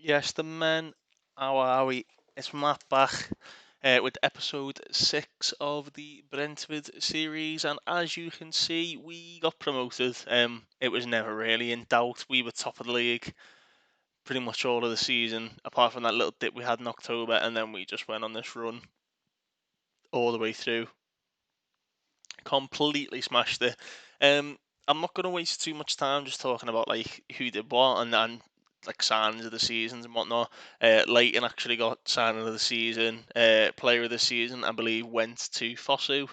Yes, the men, how are we? It's Matt back with episode 6 of the Brentford series, and as you can see, we got promoted. It was never really in doubt. We were top of the league pretty much all of the season, apart from that little dip we had in October, and then we just went on this run all the way through. Completely smashed it. Um, I'm not going to waste too much time just talking about like who did what and like signings of the seasons and whatnot. Leighton actually got signing of the season, player of the season, I believe, went to Fosu.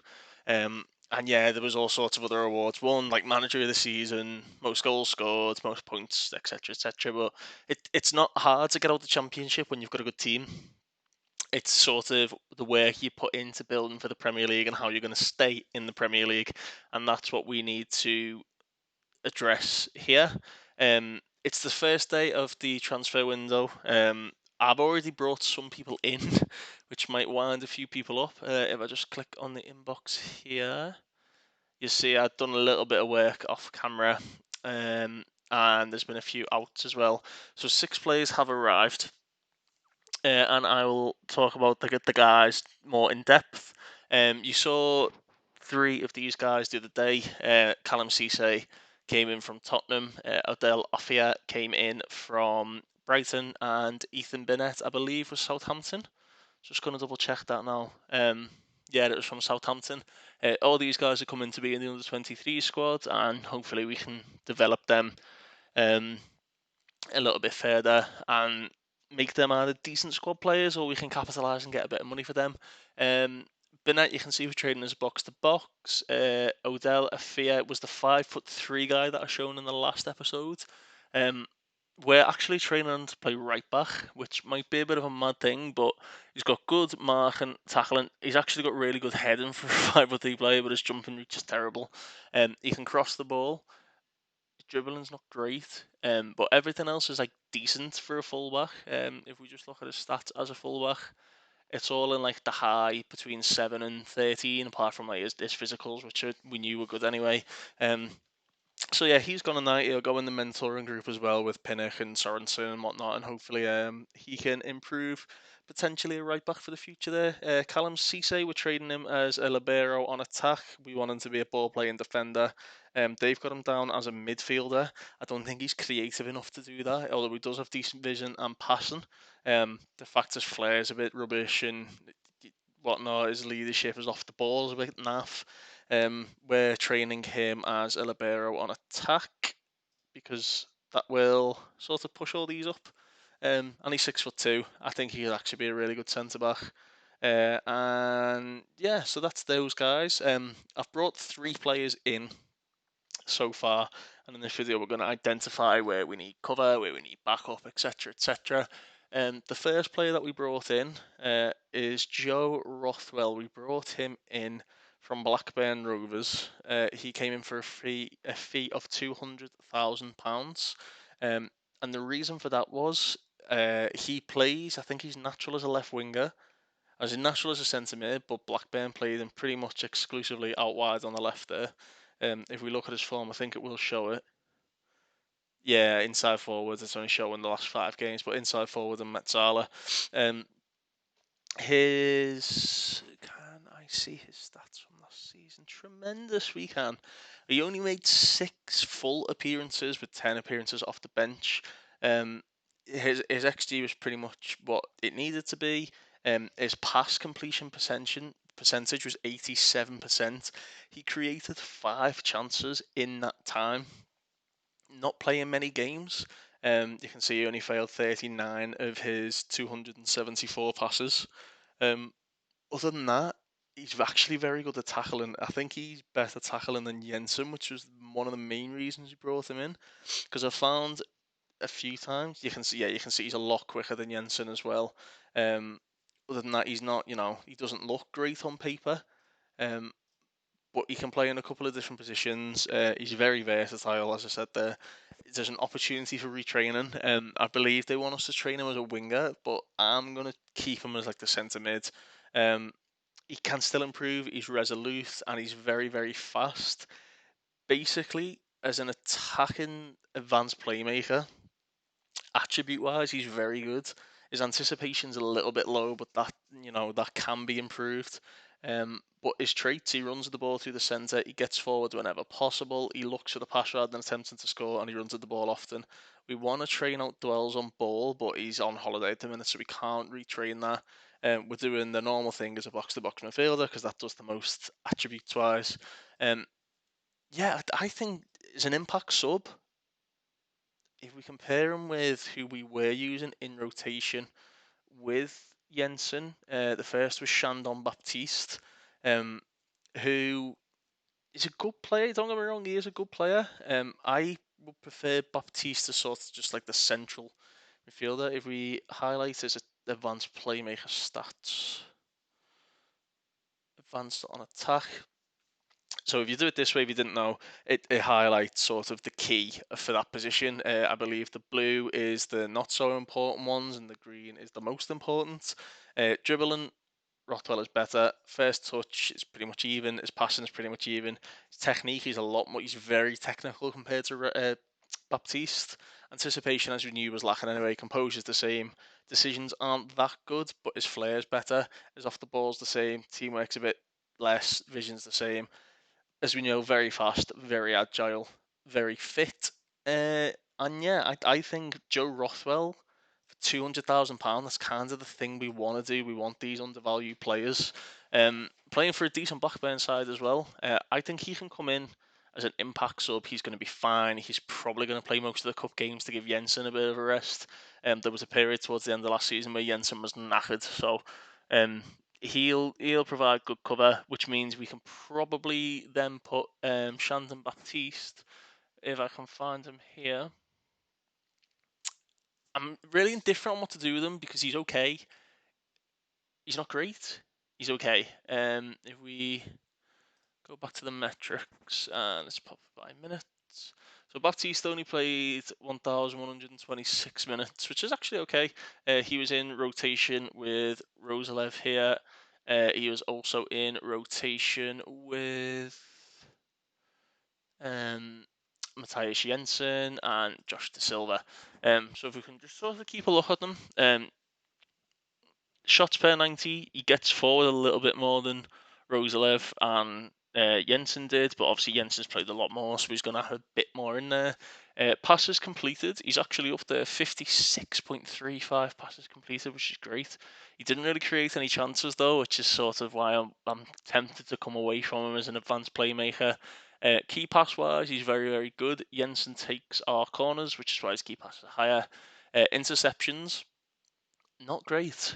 And yeah, there was all sorts of other awards won, like manager of the season, most goals scored, most points, etc., etc. But it's not hard to get out the championship when you've got a good team. It's sort of the work you put into building for the Premier League and how you're going to stay in the Premier League, and that's what we need to address here. It's the first day of the transfer window. I've already brought some people in, which might wind a few people up. If I just click on the inbox here, you see I've done a little bit of work off camera, and there's been a few outs as well. So 6 players have arrived, and I will talk about the guys more in depth. You saw 3 of these guys the other day. Callum Cisse came in from Tottenham. Odell Offia came in from Brighton, and Ethan Bennett, I believe, was Southampton. Just going to double check that now. Yeah, it was from Southampton. All these guys are coming to be in the under 23 squad, and hopefully we can develop them um, a little bit further and make them either decent squad players, or we can capitalise and get a bit of money for them. Bennett, you can see we're trading as a box to box. Odell Afia was the 5'3" guy that I shown in the last episode. Um, we're actually training him to play right back, which might be a bit of a mad thing, but he's got good marking, tackling. He's actually got really good heading for a 5'3" player, but his jumping reach is terrible. He can cross the ball. Dribbling's not great, but everything else is like decent for a fullback. If we just look at his stats as a fullback, it's all in like the high between 7 and 13, apart from like his physicals, which we knew were good anyway. So yeah, he's gone on that. He'll go in the mentoring group as well with Pinnock and Sorensen and whatnot, and hopefully he can improve potentially a right back for the future there. Callum Cisse, we're trading him as a libero on attack. We want him to be a ball playing defender. They've got him down as a midfielder. I don't think he's creative enough to do that, although he does have decent vision and passing. The fact his flair is a bit rubbish and whatnot, his leadership is off the ball, is a bit naff. We're training him as a libero on attack because that will sort of push all these up. And he's 6'2". I think he could actually be a really good centre back. And yeah, so that's those guys. I've brought 3 players in so far, and in this video we're going to identify where we need cover, where we need backup, etc., etc. The first player that we brought in is Joe Rothwell. We brought him in from Blackburn Rovers. He came in for a fee of £200,000, and the reason for that was he plays. I think he's natural as a left winger, as in natural as a centre mid, but Blackburn played him pretty much exclusively out wide on the left there. If we look at his form, I think it will show it. Yeah, inside forward, it's only showing the last 5 games, but inside forward and Metzala. Um, can I see his stats from last season? Tremendous, we can. He only made 6 full appearances with 10 appearances off the bench. His XG was pretty much what it needed to be. His pass completion percentage was 87%. He created 5 chances in that time. Not playing many games. You can see he only failed 39 of his 274 passes. Other than that, he's actually very good at tackling. I think he's better tackling than Jensen, which was one of the main reasons we brought him in. Because I found a few times you can see he's a lot quicker than Jensen as well. Other than that, he's not. He doesn't look great on paper. Um, but he can play in a couple of different positions. He's very versatile, as I said there. There's an opportunity for retraining. I believe they want us to train him as a winger, but I'm going to keep him as like the centre mid. Um, he can still improve. He's resolute and he's very, very fast. Basically, as an attacking advanced playmaker, attribute-wise, he's very good. His anticipation's a little bit low, but that can be improved. But his traits, he runs the ball through the centre, he gets forward whenever possible, he looks for the pass rather than attempting to score, and he runs at the ball often. We want to train out dwells on ball, but he's on holiday at the minute, so we can't retrain that. We're doing the normal thing as a box-to-box midfielder because that does the most attributes-wise. Um, yeah, I think as an impact sub, if we compare him with who we were using in rotation with Jensen, the first was Shandon Baptiste, um, who is a good player. Don't get me wrong, he is a good player. I would prefer Baptiste to sort of just like the central midfielder. If we highlight his advanced playmaker stats, advanced on attack. So if you do it this way, if you didn't know, it highlights sort of the key for that position. I believe the blue is the not so important ones, and the green is the most important. Dribbling, Rothwell is better. First touch is pretty much even. His passing is pretty much even. His technique is a lot more. He's very technical compared to Baptiste. Anticipation, as we knew, was lacking anyway. Composure's the same. Decisions aren't that good, but his flair's better. His off the ball's the same. Teamwork's a bit less. Vision's the same. As we know, very fast, very agile, very fit. And yeah, I think Joe Rothwell for £200,000, that's kind of the thing we want to do. We want these undervalued players. Playing for a decent Blackburn side as well. I think he can come in as an impact sub. He's going to be fine. He's probably going to play most of the cup games to give Jensen a bit of a rest. There was a period towards the end of last season where Jensen was knackered, so um, he'll provide good cover, which means we can probably then put Shandon Baptiste, if I can find him here. I'm really indifferent on what to do with him because he's okay. He's not great. He's okay. If we go back to the metrics and let's pop it by minutes. So Baptiste only played 1,126 minutes, which is actually okay. He was in rotation with Rosalev here. He was also in rotation with Matthias Jensen and Josh De Silva. So if we can just sort of keep a look at them. Shots per 90, he gets forward a little bit more than Rosalev and Jensen did, but obviously Jensen's played a lot more, so he's going to have a bit more in there. Passes completed, he's actually up there, 56.35 passes completed, which is great. He didn't really create any chances though, which is sort of why I'm tempted to come away from him as an advanced playmaker. Key pass wise, he's very, very good. Jensen takes our corners, which is why his key passes are higher. Interceptions, not great,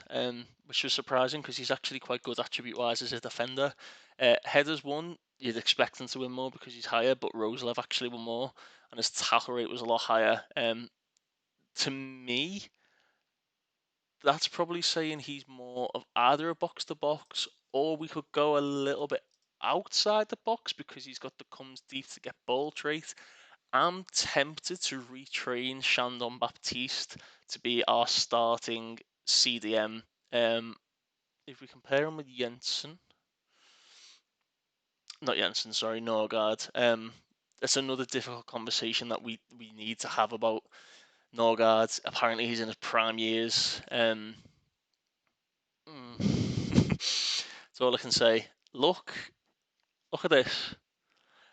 which was surprising because he's actually quite good attribute-wise as a defender. Headers won, you'd expect him to win more because he's higher, but Roselev actually won more, and his tackle rate was a lot higher. To me, that's probably saying he's more of either a box-to-box, or we could go a little bit outside the box because he's got the comes deep to get ball trait. I'm tempted to retrain Shandon Baptiste to be our starting CDM. If we compare him with Jensen, not Jensen, sorry, Norgard. That's another difficult conversation that we need to have about Norgard. Apparently, he's in his prime years. That's all I can say. Look at this.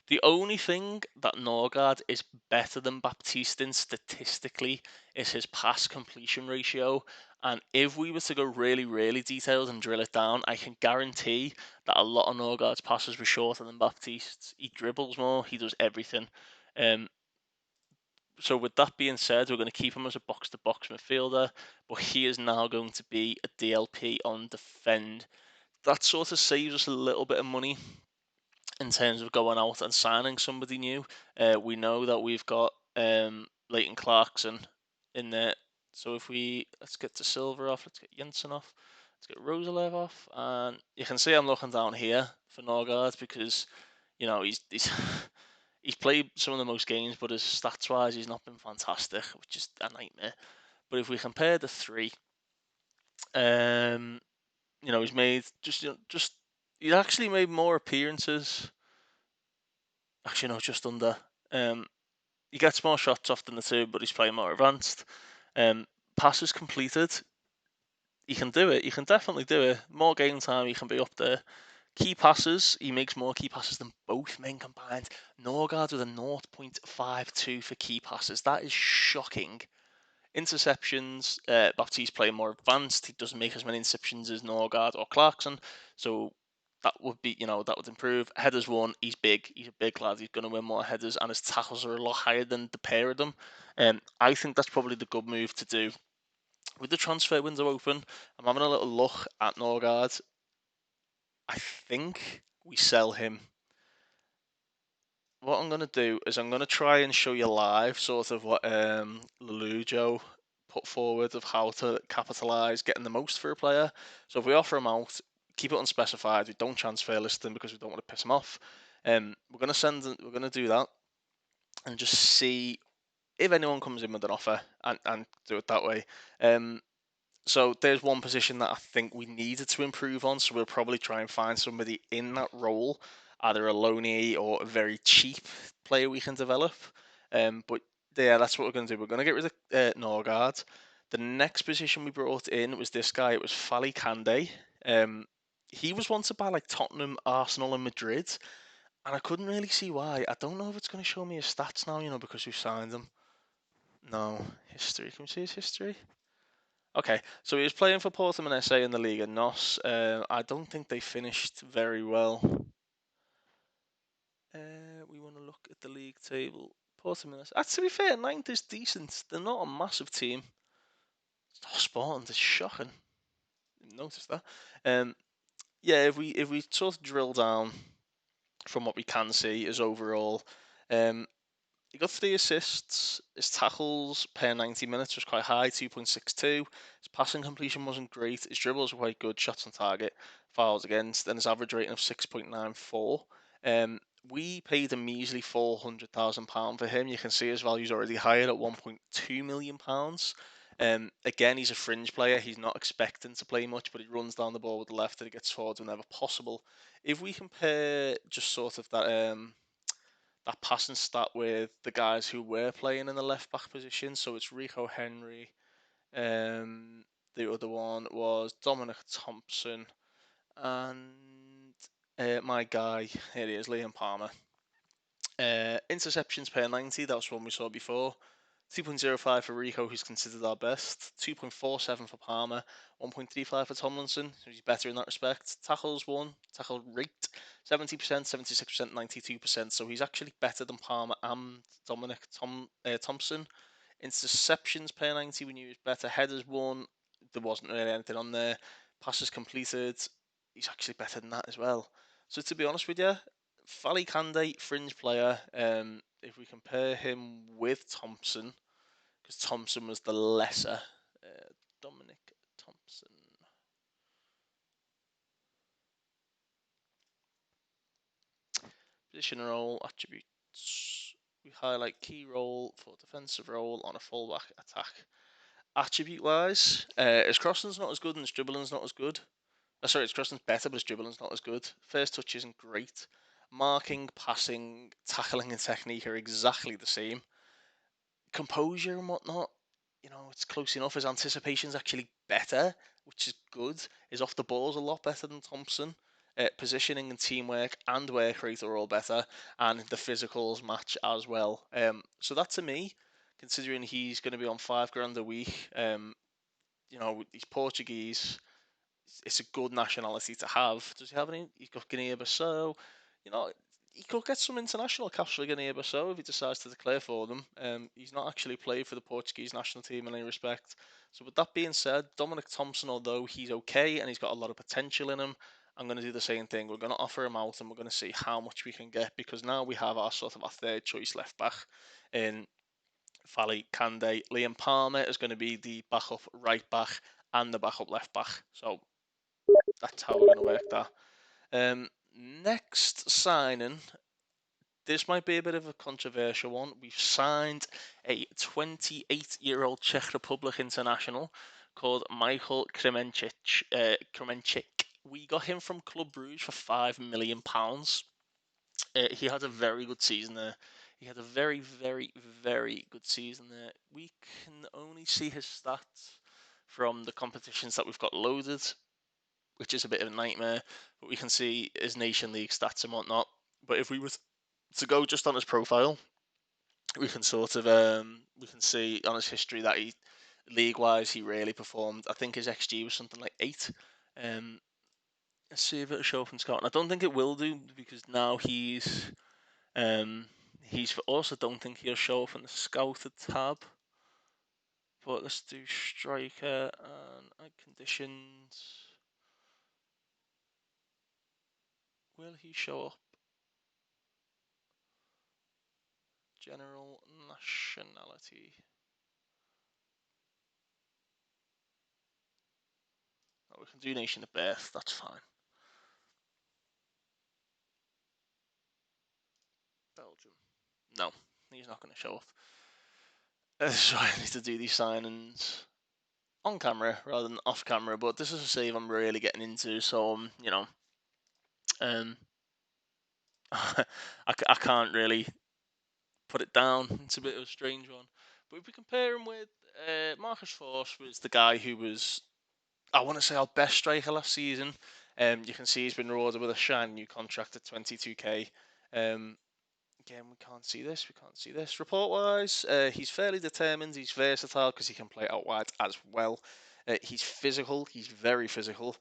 The only thing that Norgard is better than Baptiste in statistically is his pass completion ratio. And if we were to go really, really detailed and drill it down, I can guarantee that a lot of Norgard's passes were shorter than Baptiste's. He dribbles more, he does everything. So with that being said, we're going to keep him as a box-to-box midfielder, but he is now going to be a DLP on defend. That sort of saves us a little bit of money in terms of going out and signing somebody new. We know that we've got Leighton Clarkson in there. So if let's get to Silver off, let's get Jensen off, let's get Rosalev off, and you can see I'm looking down here for Norgard because he's he's played some of the most games, but his stats wise he's not been fantastic, which is a nightmare. But if we compare the three, he's made just he's actually made more appearances. Actually, no, just under. He gets more shots off than the two, but he's playing more advanced. Passes completed, he can do it. He can definitely do it. More game time, he can be up there. Key passes, he makes more key passes than both men combined. Norgard with a 0.52 for key passes. That is shocking. Interceptions, Baptiste playing more advanced. He doesn't make as many interceptions as Norgard or Clarkson, so that would be, that would improve. Headers won. He's big. He's a big lad. He's going to win more headers, and his tackles are a lot higher than the pair of them. I think that's probably the good move to do. With the transfer window open, I'm having a little look at Norgard. I think we sell him. What I'm going to do is I'm going to try and show you live sort of what Lelujo put forward of how to capitalise getting the most for a player. So if we offer him out, keep it unspecified. We don't transfer list him because we don't want to piss him off. We're going to do that and just see if anyone comes in with an offer and do it that way. So there's one position that I think we needed to improve on. So we'll probably try and find somebody in that role, either a loanee or a very cheap player we can develop. But yeah, that's what we're going to do. We're going to get rid of Norgard. The next position we brought in was this guy. It was Fali Kande. He was wanted by like Tottenham, Arsenal, and Madrid, and I couldn't really see why. I don't know if it's going to show me his stats now, because we've signed him. No history. Can we see his history? Okay, so he was playing for Porto and SA in the Liga NOS. I don't think they finished very well. We want to look at the league table. Porto and SA. To be fair, ninth is decent. They're not a massive team. Oh, Sporting is shocking. Didn't notice that. Yeah, if we sort of drill down from what we can see as overall, he got 3 assists. His tackles per 90 minutes was quite high, 2.62. His passing completion wasn't great. His dribbles were quite good, shots on target, fouls against, and his average rating of 6.94. We paid a measly £400,000 for him. You can see his value's already higher at £1.2 million. Again, he's a fringe player. He's not expecting to play much, but he runs down the ball with the left and he gets forward whenever possible. If we compare just sort of that passing stat with the guys who were playing in the left back position. So it's Rico Henry. The other one was Dominic Thompson. And my guy, here he is, Liam Palmer. Interceptions per 90, that was one we saw before. 2.05 for Rico, who's considered our best. 2.47 for Palmer. 1.35 for Tomlinson, who's better in that respect. Tackles 1, tackle rate 70%, 76%, 92%. So he's actually better than Palmer and Dominic Thompson. Interceptions per 90, we knew he was better. Headers 1, there wasn't really anything on there. Passes completed, he's actually better than that as well. So to be honest with you, Fali Kande, fringe player. If we compare him with Thompson, because Thompson was the lesser. Dominic Thompson. Position and role attributes. We highlight key role for defensive role on a fullback attack. Attribute wise, his crossing's not as good and his dribbling's not as good. Sorry, his crossing's better, but his dribbling's not as good. First touch isn't great. Marking, passing, tackling, and technique are exactly the same. Composure and whatnot, it's close enough. His anticipation's actually better, which is good. His off the ball's a lot better than Thompson. Positioning and teamwork and work rate are all better, and the physicals match as well. So that to me, considering he's going to be on £5,000 a week, he's Portuguese. It's a good nationality to have. Does he have any? He's got Guinea-Bissau. He could get some international caps for Guinea-Bissau if he decides to declare for them. He's not actually played for the Portuguese national team in any respect. So with that being said, Dominic Thompson, although he's okay and he's got a lot of potential in him, I'm going to do the same thing. We're going to offer him out and we're going to see how much we can get, because now we have our third choice left back in Fali Kande. Liam Palmer is going to be the backup right back and the backup left back. So that's how we're going to work that. Next signing, this might be a bit of a controversial one. We've signed a 28-year-old Czech Republic international called Michael Kremenchik. We got him from Club Brugge for £5 million. He had a very good season there. He had a very, very, very good season there. We can only see his stats from the competitions that we've got loaded, which is a bit of a nightmare. But we can see his Nation League stats and whatnot. But if we were to go just on his profile, we can sort of we can see on his history that he league wise he really performed. I think his XG was something like 8. Um, let's see if it'll show up in Scotland. I don't think it will do because now um he's also don't think he'll show up in the scouted tab. But let's do striker and conditions. Will he show up? General nationality. Oh, we can do nation of birth. That's fine. Belgium. No, he's not going to show up. So I need to do these signings on camera rather than off camera. But this is a save I'm really getting into, so um, I can't really put it down. It's a bit of a strange one. But if we compare him with Marcus Forss, was the guy who was, I want to say, our best striker last season. You can see he's been rewarded with a shiny new contract at 22k. Again, we can't see this. We can't see this. Report-wise, he's fairly determined. He's versatile because he can play out wide as well. He's physical. He's very physical.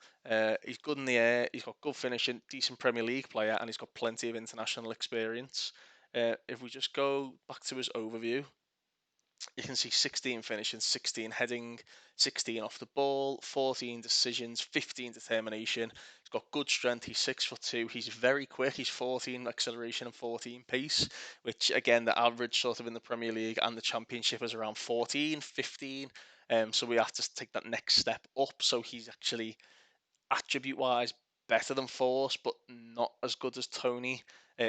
He's good in the air. He's got good finishing, decent Premier League player, and he's got plenty of international experience. If we just go back to his overview, you can see 16 finishing, 16 heading, 16 off the ball, 14 decisions, 15 determination. He's got good strength. He's 6'2". He's very quick. He's 14 acceleration and 14 pace, which again, the average sort of in the Premier League and the Championship is around 14, 15. So we have to take that next step up. So he's actually attribute wise better than Force, but not as good as Tony.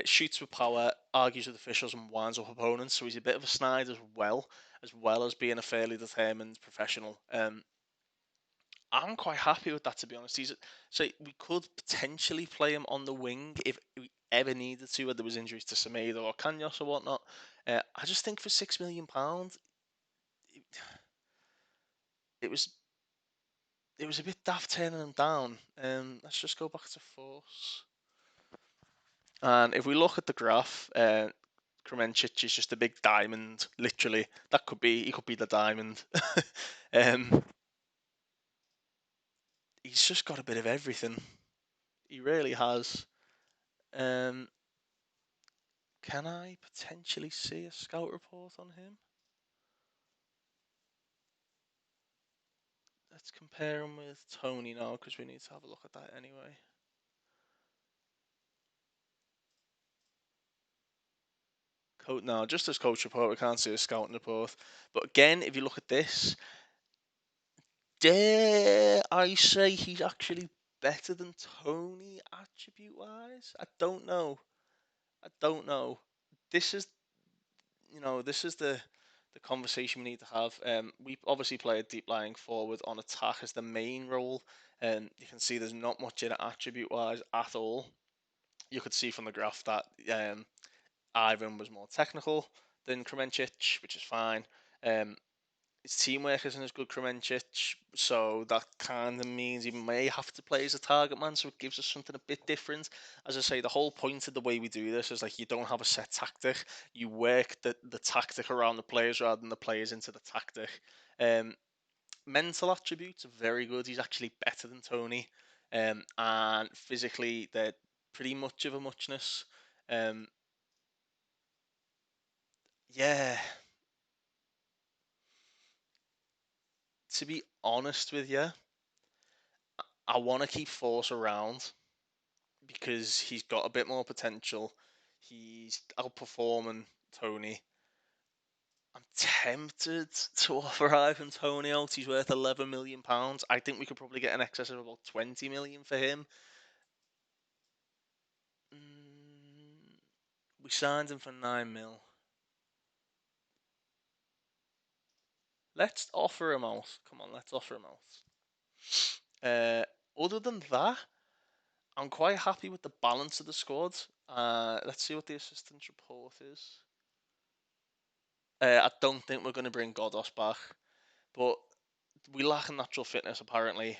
Shoots with power, argues with officials, and winds up opponents. So he's a bit of a snide as well as being a fairly determined professional. I'm quite happy with that, to be honest. So we could potentially play him on the wing if we ever needed to, whether there was injuries to Semedo or Kanyos or whatnot. I just think for £6 million, it, it was it was a bit daft turning him down. Let's just go back to Force. And if we look at the graph, Kremencic is just a big diamond. Literally, he could be the diamond. um, he's just got a bit of everything. He really has. Um, can I potentially see a scout report on him? Let's compare him with Tony now, because we need to have a look at that anyway. No, just as coach report, we can't see a scouting report. But again, if you look at this, dare I say he's actually better than Tony attribute wise? I don't know. I don't know. This is, this is the conversation we need to have. We obviously play a deep lying forward on attack as the main role, and you can see there's not much in it attribute wise at all. You could see from the graph that Ivan was more technical than Kremencic, which is fine. Um, his teamwork isn't as good Kremencic, so that kind of means he may have to play as a target man, so it gives us something a bit different. As I say, the whole point of the way we do this is like you don't have a set tactic. You work the tactic around the players rather than the players into the tactic. Um, Mental attributes are very good. He's actually better than Tony. And physically, they're pretty much of a muchness. Um, yeah, to be honest with you, I want to keep Force around because he's got a bit more potential. He's outperforming Tony. I'm tempted to offer Ivan Tony out. He's worth £11 million. I think we could probably get an excess of about 20 million for him. We signed him for 9 mil. Let's offer him out. Come on, let's offer him out. Other than that, I'm quite happy with the balance of the squad. Let's see what the assistance report is. I don't think we're going to bring Godos back, but we lack natural fitness apparently.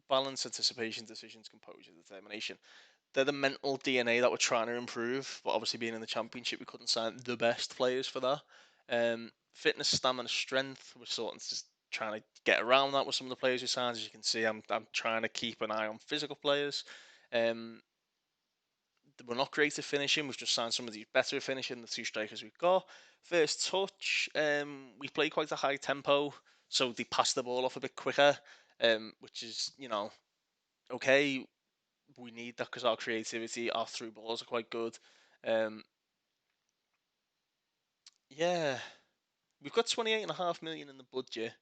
Balance, anticipation, decisions, composure, determination. They're the mental DNA that we're trying to improve. But obviously, being in the championship, we couldn't sign the best players for that. Fitness, stamina, strength. We're sort of just trying to get around that with some of the players we signed. As you can see, I'm trying to keep an eye on physical players. Um, we're not great at finishing. We've just signed some of these better at finishing. The two strikers we've got. First touch. We play quite a high tempo, so they pass the ball off a bit quicker, which is okay. We need that because our creativity, our through balls are quite good. Um, yeah, we've got 28.5 million in the budget,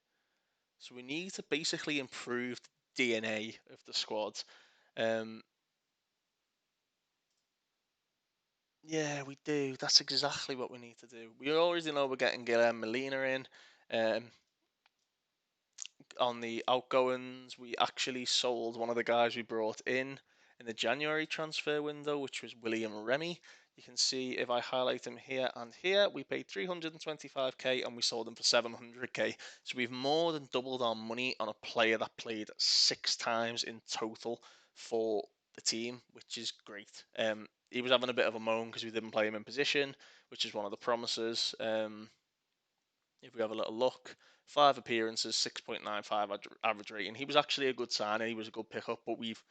so we need to basically improve the DNA of the squad. Um, yeah, we do. That's exactly what we need to do. We already know we're getting Guilherme Molina in. Um, on the outgoings, we actually sold one of the guys we brought in the January transfer window, which was William Remy. You can see if I highlight him here and here, we paid 325k and we sold him for 700k. So we've more than doubled our money on a player that played 6 times in total for the team, which is great. He was having a bit of a moan because we didn't play him in position, which is one of the promises. If we have a little look, 5 appearances, 6.95 average rating. He was actually a good signing. He was a good pickup, but we've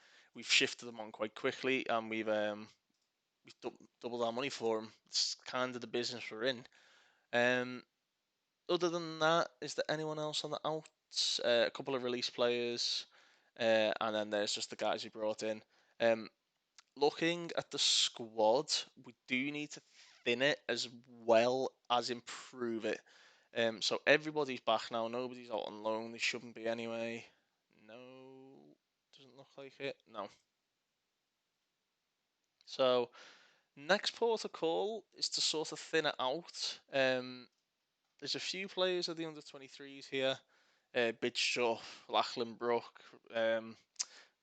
shifted him on quite quickly, and we've doubled our money for him. It's kind of the business we're in. Um, Other than that, is there anyone else on the outs? A couple of release players, and then there's just the guys we brought in. Um, Looking at the squad, we do need to thin it as well as improve it. So everybody's back now. Nobody's out on loan. They shouldn't be anyway. No, doesn't look like it. No. So next port of call is to sort of thin it out. There's a few players of the under 23s here. Bidstrup, Lachlan Brook,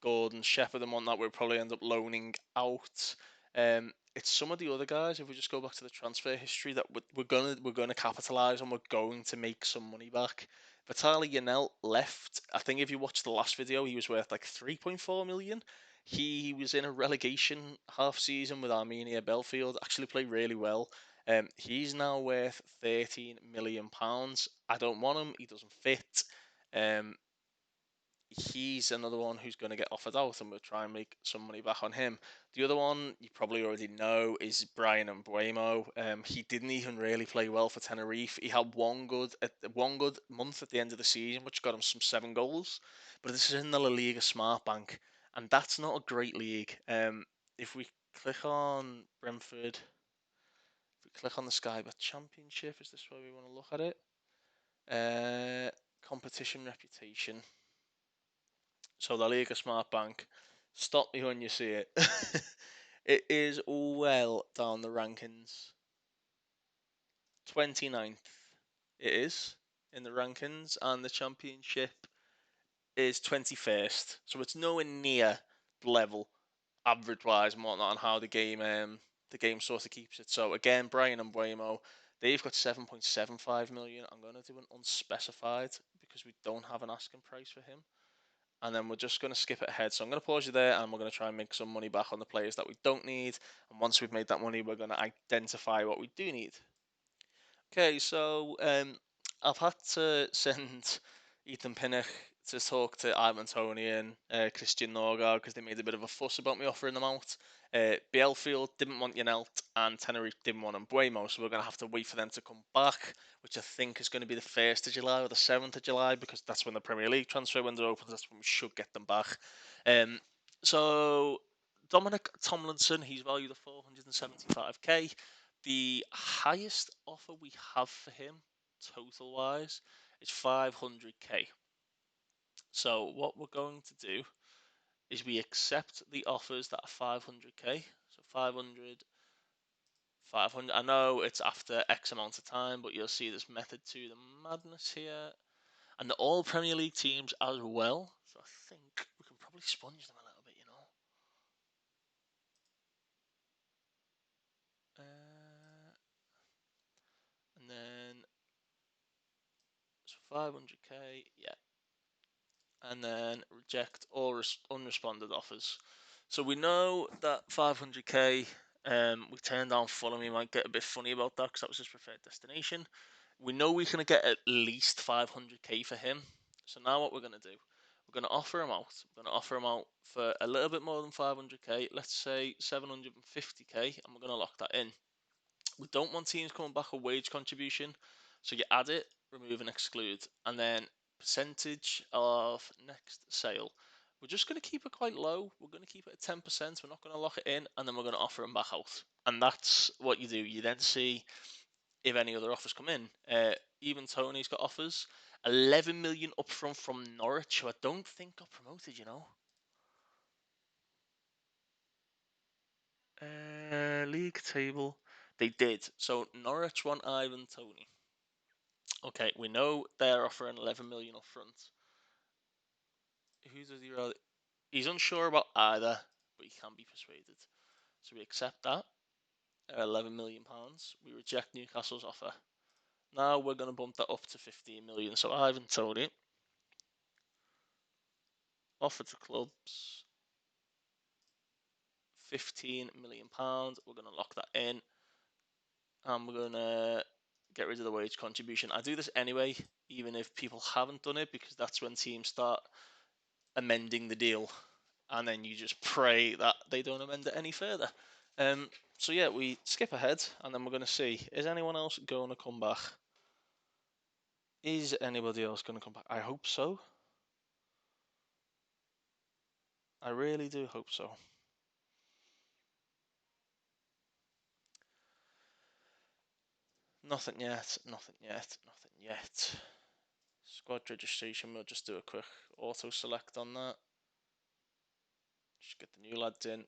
Gordon, Shepherd, and whatnot, we'll probably end up loaning out. It's some of the other guys. If we just go back to the transfer history, that we're gonna capitalize on. We're going to make some money back. Vitaly Yanel left. I think if you watched the last video, he was worth like 3.4 million. He was in a relegation half season with Armenia Belfield. Actually played really well. He's now worth 13 million pounds. I don't want him. He doesn't fit. Um, he's another one who's going to get offered out, and we'll try and make some money back on him. The other one you probably already know is Brian Mbuemo. He didn't even really play well for Tenerife. He had one good month at the end of the season, which got him some 7 goals. But this is in the La Liga Smart Bank, and that's not a great league. If we click on Brentford, if we click on the Sky Bet Championship, is this where we want to look at it? Competition reputation. So La Liga Smart Bank, stop me when you see it. It is well down the rankings. 29th it is in the rankings, and the championship is 21st. So it's nowhere near the level, average wise and whatnot, on how the game sort of keeps it. So again, Brian and Buemo, they've got 7.75 million. I'm going to do an unspecified because we don't have an asking price for him. And then we're just going to skip it ahead. So I'm going to pause you there, and we're going to try and make some money back on the players that we don't need. And once we've made that money, we're going to identify what we do need. Okay, so I've had to send Ethan Pinnock to talk to Ivan Toney and Christian Norgard because they made a bit of a fuss about me offering them out. Bielfield didn't want Yanelt, and Tenerife didn't want Mbuemo, so we're going to have to wait for them to come back, which I think is going to be the 1st of July or the 7th of July, because that's when the Premier League transfer window opens. That's when we should get them back. So Dominic Tomlinson, he's valued at 475k. The highest offer we have for him, total wise, is 500k. So what we're going to do is we accept the offers that are 500k. So 500, 500. I know it's after X amount of time, but you'll see this method to the madness here. And they're all Premier League teams as well. So I think we can probably sponge them a little bit, you know. and then so 500k, yeah, and then reject all unresponded offers. So we know that 500k, we turned down Fulham. We might get a bit funny about that because that was his preferred destination. We know we're going to get at least 500k for him. So now what we're going to do, we're going to offer him out. We're going to offer him out for a little bit more than 500k, let's say 750k, and we're going to lock that in. We don't want teams coming back a wage contribution, so you add it, remove and exclude, and then percentage of next sale. We're just going to keep it quite low. We're going to keep it at 10%. We're not going to lock it in, and then we're going to offer them back out. And that's what you do. You then see if any other offers come in. Even Tony's got offers. 11 million upfront from Norwich, who I don't think got promoted, you know. League table. They did. So Norwich won Ivan Tony. Okay, we know they're offering 11 million up front. Who does he rather? He's unsure about either, but he can be persuaded. So we accept that. 11 million pounds. We reject Newcastle's offer. Now we're going to bump that up to 15 million. So Ivan Tony offer to clubs 15 million pounds. We're going to lock that in, and we're going to get rid of the wage contribution. I do this anyway, even if people haven't done it, because that's when teams start amending the deal, and then you just pray that they don't amend it any further. So yeah, we skip ahead, and then we're going to see, is anyone else going to come back? Is anybody else going to come back? I hope so. I really do hope so. Nothing yet, nothing yet, nothing yet. Squad registration, we'll just do a quick auto select on that. Just get the new lads in.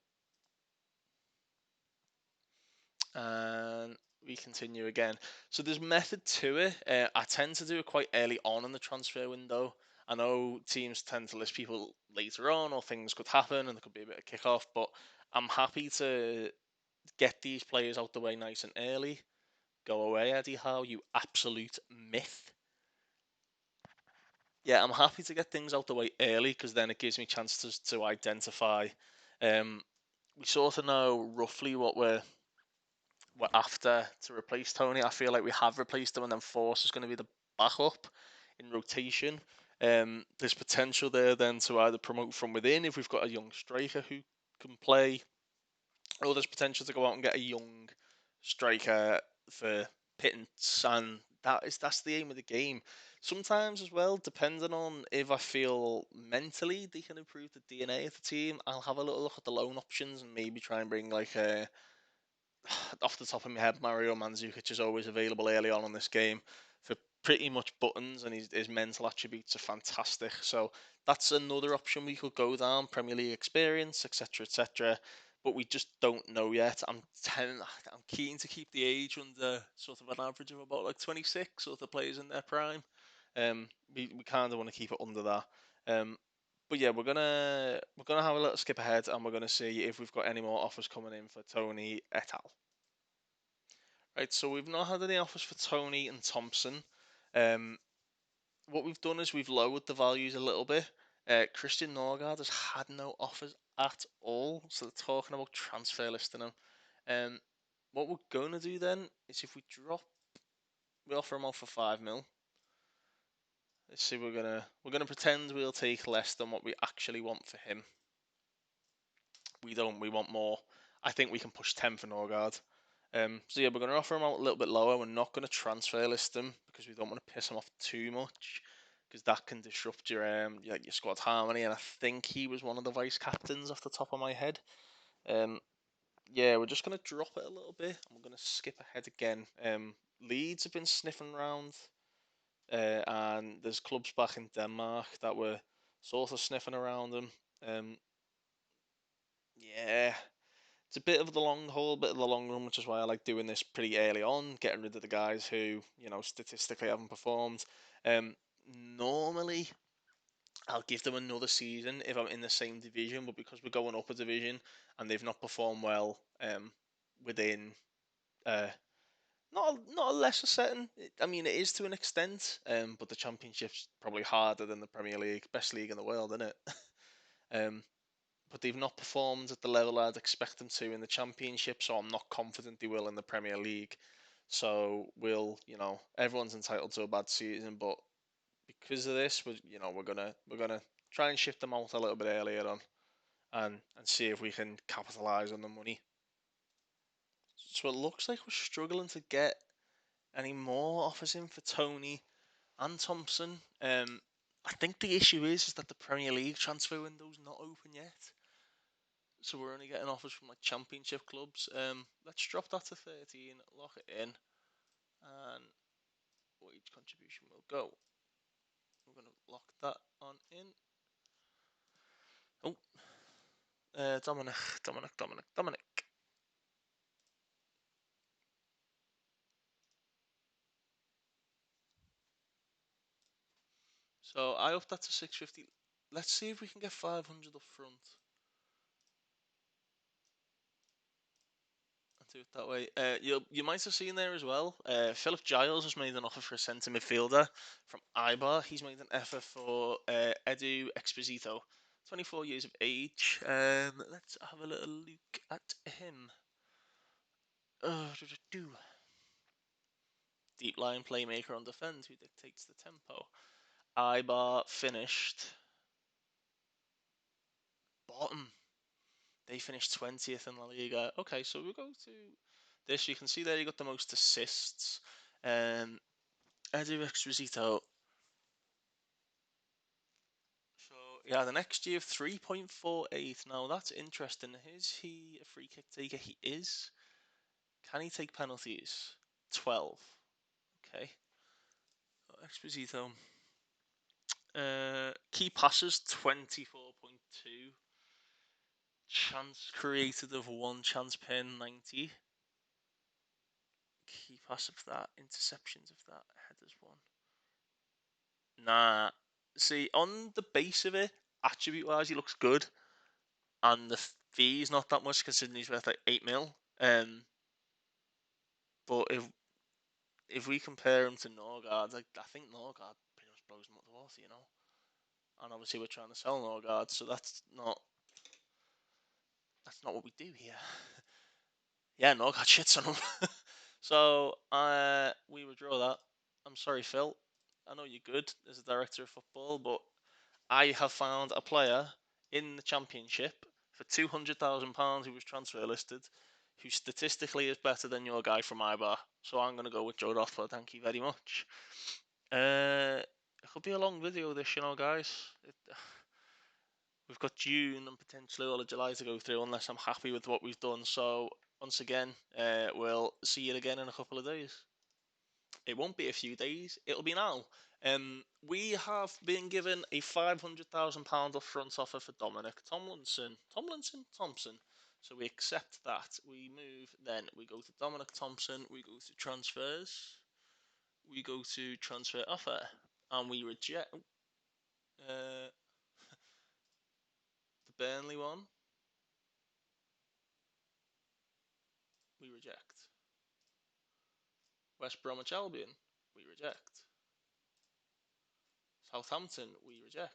And we continue again. So there's method to it. I tend to do it quite early on in the transfer window. I know teams tend to list people later on, or things could happen and there could be a bit of kickoff, but I'm happy to get these players out the way nice and early. Go away, Eddie Howe, you absolute myth. Yeah, I'm happy to get things out the way early because then it gives me chances to identify. We sort of know roughly what we're after to replace Tony. I feel like we have replaced him, and then Force is going to be the backup in rotation. There's potential there then to either promote from within if we've got a young striker who can play, or there's potential to go out and get a young striker for pittance, and that's the aim of the game. Sometimes as well, depending on if I feel mentally they can improve the DNA of the team, I'll have a little look at the loan options and maybe try and bring like a off the top of my head, Mario Mandzukic is always available early on in this game for pretty much buttons, and his mental attributes are fantastic. So that's another option we could go down: Premier League experience, etc., etc. But we just don't know yet. I'm keen to keep the age under sort of an average of about like 26, sort of players in their prime. We kind of want to keep it under that. But yeah, we're gonna have a little skip ahead, and we're gonna see if we've got any more offers coming in for Tony et al. Right, so we've not had any offers for Tony and Thompson. Um, what we've done is we've lowered the values a little bit. Christian Norgard has had no offers at all, so they're talking about transfer listing him. What we're going to do then is if we offer him off for 5 mil. Let's see, we're gonna pretend we'll take less than what we actually want for him. We don't. We want more. I think we can push 10 for Norgard. So yeah, we're going to offer him out a little bit lower. We're not going to transfer list him because we don't want to piss him off too much, because that can disrupt your squad harmony. And I think he was one of the vice captains off the top of my head. Yeah, we're just going to drop it a little bit, and we're going to skip ahead again. Leeds have been sniffing around, and there's clubs back in Denmark that were sort of sniffing around them. Yeah, it's a bit of the long haul, bit of the long run, which is why I like doing this pretty early on, getting rid of the guys who, statistically haven't performed. Normally, I'll give them another season if I'm in the same division, but because we're going up a division and they've not performed well within not a lesser setting. I mean, it is to an extent, but the Championship's probably harder than the Premier League, best league in the world, isn't it? um, but they've not performed at the level I'd expect them to in the Championship, so I'm not confident they will in the Premier League. So everyone's entitled to a bad season, but because of this, we're gonna try and shift them out a little bit earlier on, and see if we can capitalise on the money. So it looks like we're struggling to get any more offers in for Tony and Thompson. I think the issue is that the Premier League transfer window's not open yet, so we're only getting offers from like Championship clubs. Let's drop that to 13, lock it in, and wage contribution will go. We're gonna lock that on in. Oh, Dominic. So I upped that to 650. Let's see if we can get 500 up front. I'll do it that way. You might have seen there as well. Philip Giles has made an offer for a centre midfielder from Ibar. He's made an offer for Edu Exposito, 24 years of age. Let's have a little look at him. Deep line playmaker on defence who dictates the tempo. Ibar finished bottom. They finished 20th in La Liga. Okay, so we'll go to this. You can see there he got the most assists. Edu Exposito. So yeah, the next year 3.48. Now that's interesting. Is he a free kick taker? He is. Can he take penalties? 12. Okay. Exposito. Key passes 24.2. Chance created of one, chance per 90. Key pass of that. Interceptions of that. Headers one. Nah. See, on the base of it, attribute wise, he looks good. And the fee's not that much considering he's worth like 8 mil. But if we compare him to Norgard, like, I think Norgard pretty much blows him up the water. And obviously we're trying to sell Norgard, so that's not what we do here. Yeah, Norgard shits on him. So we withdraw that. I'm sorry, Phil. I know you're good as a director of football, but I have found a player in the Championship for £200,000 who was transfer listed, who statistically is better than your guy from Ibar. So I'm going to go with Joe Rothwell. Thank you very much. It could be a long video, this, guys. We've got June and potentially all of July to go through, unless I'm happy with what we've done. So once again, we'll see you again in a couple of days. It won't be a few days, it'll be now. We have been given a £500,000 upfront offer for Dominic Thompson. So we accept that. We move, then we go to Dominic Thompson, we go to transfers, we go to transfer offer, and we reject the Burnley one. We reject. West Bromwich Albion, we reject. Southampton, we reject.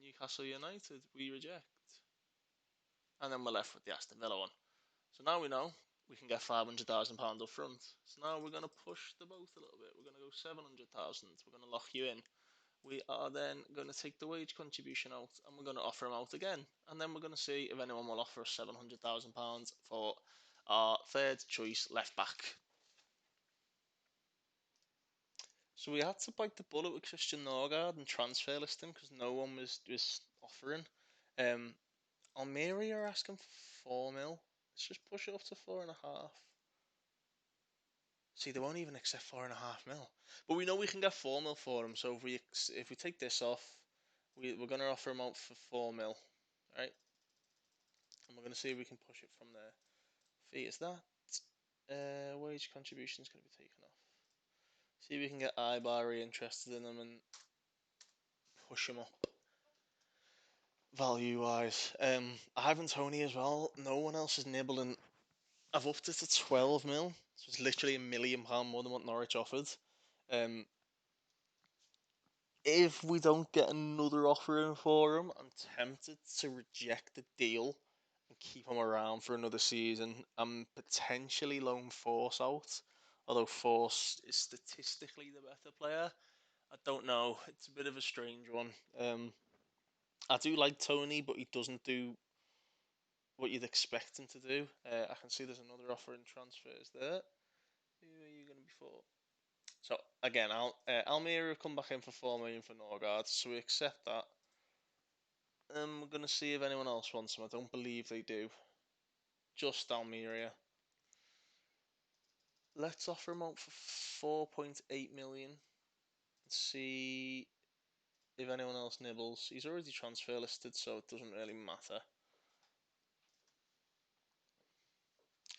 Newcastle United, we reject. And then we're left with the Aston Villa one. So now we know we can get £500,000 up front. So now we're going to push the boat a little bit. We're going to go 700,000. We're going to lock you in. We are then going to take the wage contribution out and we're going to offer them out again. And then we're going to see if anyone will offer us £700,000 for our third choice left back. So we had to bite the bullet with Christian Norgard and transfer list him because no one was offering. Almeria are asking for 4 mil. Let's just push it up to 4.5. See, they won't even accept 4.5 mil. But we know we can get 4 mil for him. So if we take this off, we're going to offer him out for 4 mil, right? And we're going to see if we can push it from there. Fee is that. Wage contribution is going to be taken off. See if we can get Ibar interested in him and push him up value wise. Ivan Tony as well. No one else is nibbling I've upped it to 12 mil. So it's literally £1 million more than what Norwich offered. Um, if we don't get another offer in for him, I'm tempted to reject the deal and keep him around for another season. I'm potentially loan Force out, although Force is statistically the better player. I don't know. It's a bit of a strange one. I do like Tony, but he doesn't do what you'd expect him to do. I can see there's another offer in transfers there. Who are you going to be for? So again, Almira have come back in for 4 million for Norgard, so we accept that. We're going to see if anyone else wants him. I don't believe they do. Just Almeria. Let's offer him out for 4.8 million. Let's see if anyone else nibbles. He's already transfer listed, so it doesn't really matter.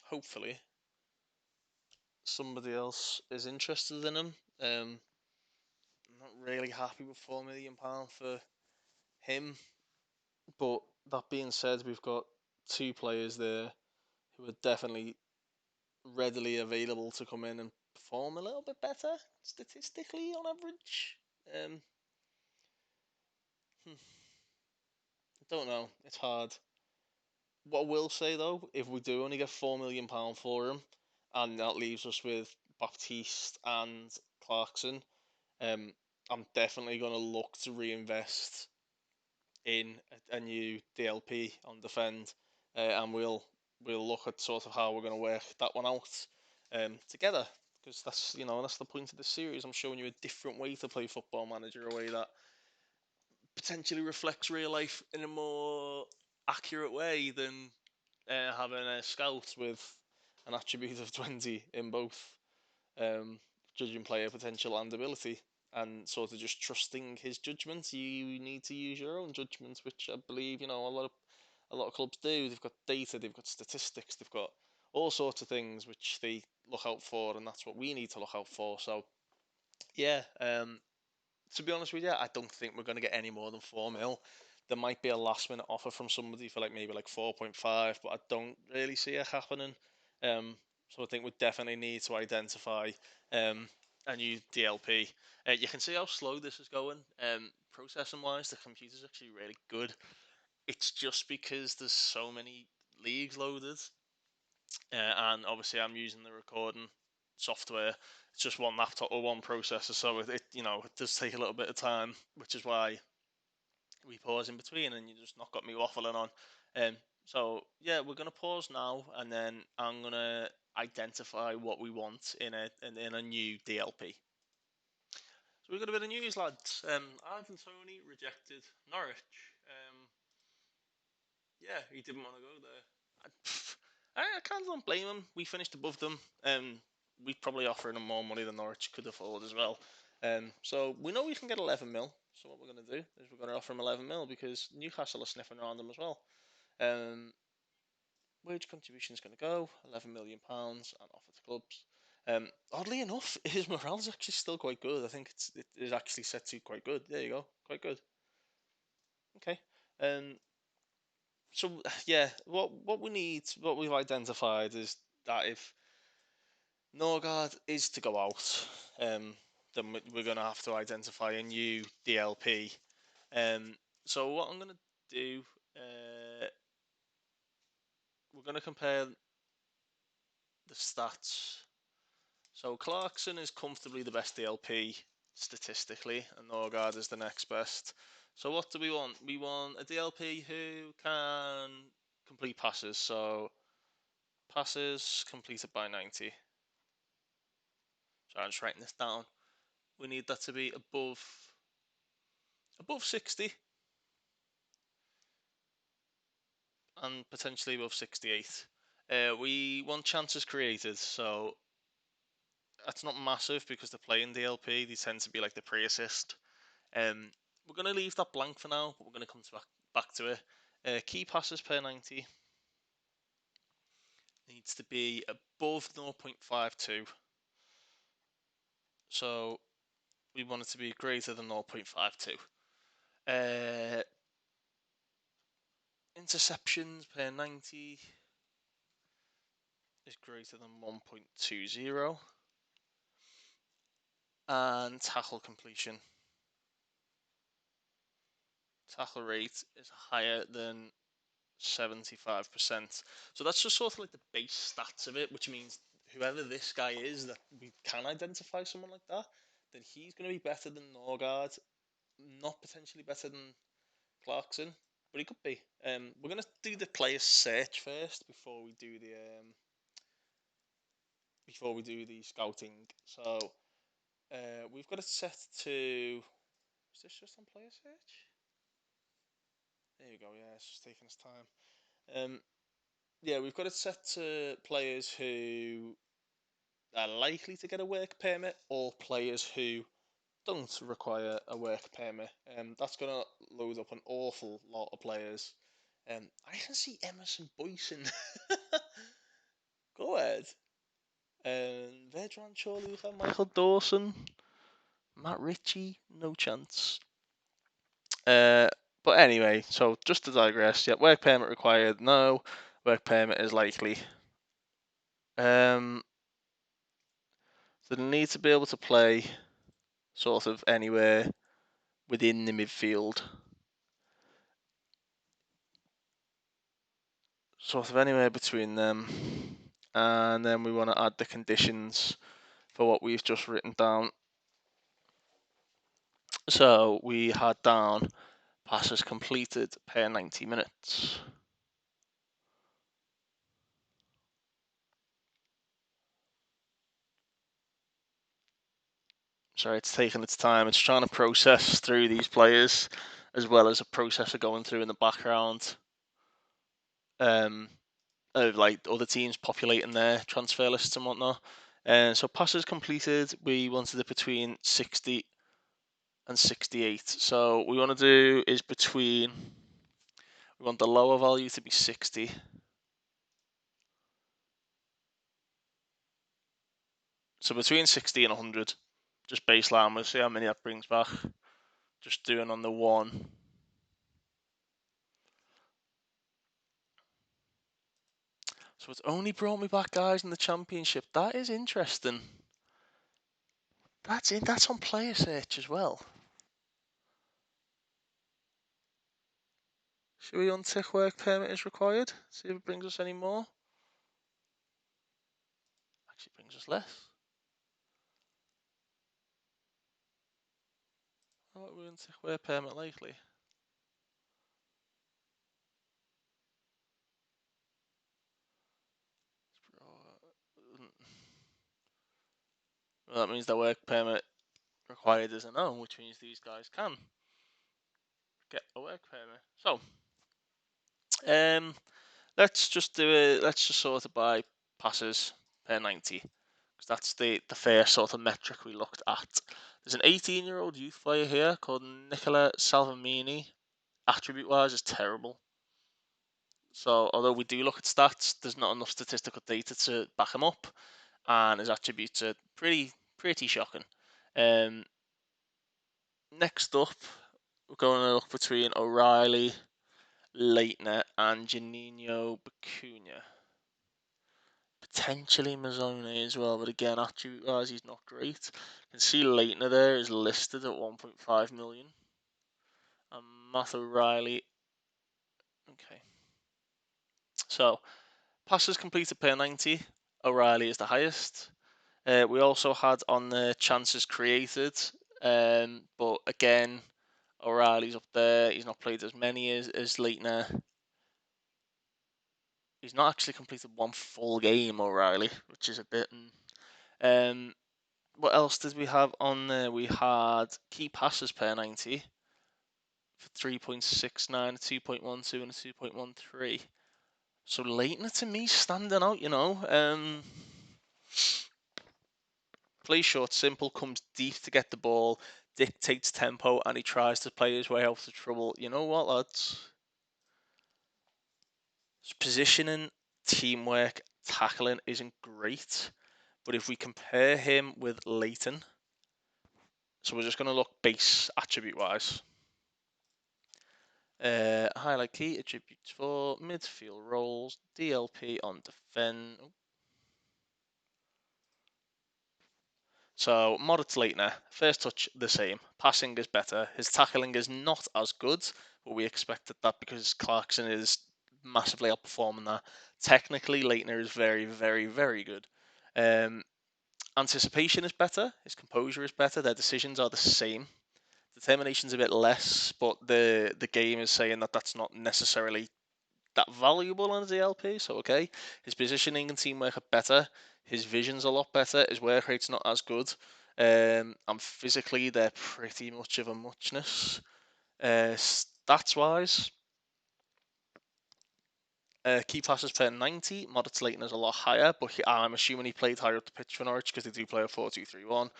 Hopefully, somebody else is interested in him. I'm not really happy with £4 million for him, but that being said, we've got two players there who are definitely readily available to come in and perform a little bit better statistically on average. Um, I don't know. It's hard. What I will say though, if we do only get £4 million for him, and that leaves us with Baptiste and Clarkson, I'm definitely going to look to reinvest in a new DLP on defend, and we'll look at sort of how we're going to work that one out together. Because that's the point of the series. I'm showing you a different way to play Football Manager, a way that potentially reflects real life in a more accurate way than having a scout with an attribute of 20 in both, judging player potential and ability, and sort of just trusting his judgment. You need to use your own judgment, which I believe a lot of clubs do. They've got data, they've got statistics, they've got all sorts of things which they look out for, and that's what we need to look out for. So yeah, to be honest with you, I don't think we're going to get any more than 4 mil. There might be a last minute offer from somebody for maybe 4.5, but I don't really see it happening. So I think we definitely need to identify um, a new DLP. You can see how slow this is going. Processing wise, the computer's actually really good. It's just because there's so many leagues loaded, and obviously I'm using the recording software. It's just one laptop or one processor, so it does take a little bit of time, which is why we pause in between, and you just not got me waffling on. So yeah, we're gonna pause now, and then I'm gonna identify what we want in a new DLP. So we've got a bit of news, lads. Ivan Toney rejected Norwich. Yeah, he didn't want to go there. I can't don't blame him. We finished above them. We probably offered him more money than Norwich could afford as well. So we know we can get 11 mil. So what we're going to do is we're going to offer him 11 mil because Newcastle are sniffing around him as well. Um, Wage contribution is going to go £11 million and offer to clubs. Oddly enough, his morale is actually still quite good. I think it is actually set to quite good. There you go, quite good. Okay. So yeah, what we need, what we've identified is that if Norgard is to go out, then we're going to have to identify a new DLP. So what I'm going to do, we're going to compare the stats. So Clarkson is comfortably the best DLP statistically, and Norgard is the next best. So what do we want? We want a DLP who can complete passes. So passes completed by 90. So I'm just writing this down. We need that to be above 60 and potentially above 68. We want chances created, so that's not massive because they're playing DLP. They tend to be like the pre-assist. We're going to leave that blank for now, but we're going to come back to it. Key passes per 90 needs to be above 0.52. So we want it to be greater than 0.52. Interceptions per 90 is greater than 1.20, and tackle completion. Tackle rate is higher than 75%. So that's just sort of like the base stats of it, which means whoever this guy is, that we can identify someone like that, then he's going to be better than Norgard, not potentially better than Clarkson, but he could be. We're going to do the player search first before we do the scouting. So we've got it set to. Is this just on player search? There you go. Yeah, it's just taking its time. Yeah, we've got it set to players who are likely to get a work permit or players who don't require a work permit. That's going to load up an awful lot of players. I can see Emerson Boyson. Go ahead. Vedran Chorley, Michael Dawson, Matt Ritchie, no chance. But anyway, so just to digress, yeah, work permit required, no. Work permit is likely. So they need to be able to play sort of anywhere within the midfield. Sort of anywhere between them. And then we want to add the conditions for what we've just written down. So we had down passes completed per 90 minutes. Sorry, it's taking its time. It's trying to process through these players as well as a processor going through in the background. Of like other teams populating their transfer lists and whatnot. So passes completed, we wanted it between 60 and 68. So what we want to do is we want the lower value to be 60. So between 60 and 100, just baseline, we'll see how many that brings back. Just doing on the one. So it's only brought me back guys in the championship. That is interesting. That's on player search as well. Should we untick work permit is required? See if it brings us any more. Actually brings us less. What are we untick work permit likely? Well, that means the work permit required is a no, which means these guys can get a work permit. So, let's just do it. Let's just sort it by passes per 90, because that's the first sort of metric we looked at. There's an 18-year-old youth player here called Nicola Salvamini. Attribute-wise, is terrible. So, although we do look at stats, there's not enough statistical data to back him up, and his attributes are pretty shocking. Next up, we're going to look between O'Reilly, Leitner, and Janino Bacuna. Potentially Mazzone as well, but again, attribute-wise, he's not great. You can see Leitner there is listed at 1.5 million. And Matt O'Reilly. Okay. So, passes completed per 90. O'Reilly is the highest. We also had on the chances created, but again, O'Reilly's up there. He's not played as many as Leitner. He's not actually completed one full game, O'Reilly, which is a bit. What else did we have on there? We had key passes per 90 for 3.69, a 2.12, and a 2.13. So Leitner to me standing out, Plays short, simple, comes deep to get the ball, dictates tempo, and he tries to play his way out of trouble. You know what, lads? His positioning, teamwork, tackling isn't great. But if we compare him with Leighton, so we're just going to look base attribute-wise. Highlight key attributes for midfield roles, DLP on defend. So Moritz Leitner, first touch the same, passing is better, his tackling is not as good, but we expected that because Clarkson is massively outperforming that. Technically, Leitner is very, very, very good. Um, Anticipation is better, his composure is better, their decisions are the same. Determination's a bit less, but the game is saying that that's not necessarily that valuable on the LP. So okay, his positioning and teamwork are better. His vision's a lot better. His work rate's not as good. And physically, they're pretty much of a muchness. Stats wise, key passes per 90. Modest Leighton is a lot higher, but I'm assuming he played higher up the pitch for Norwich because they do play a 4-2-3-1.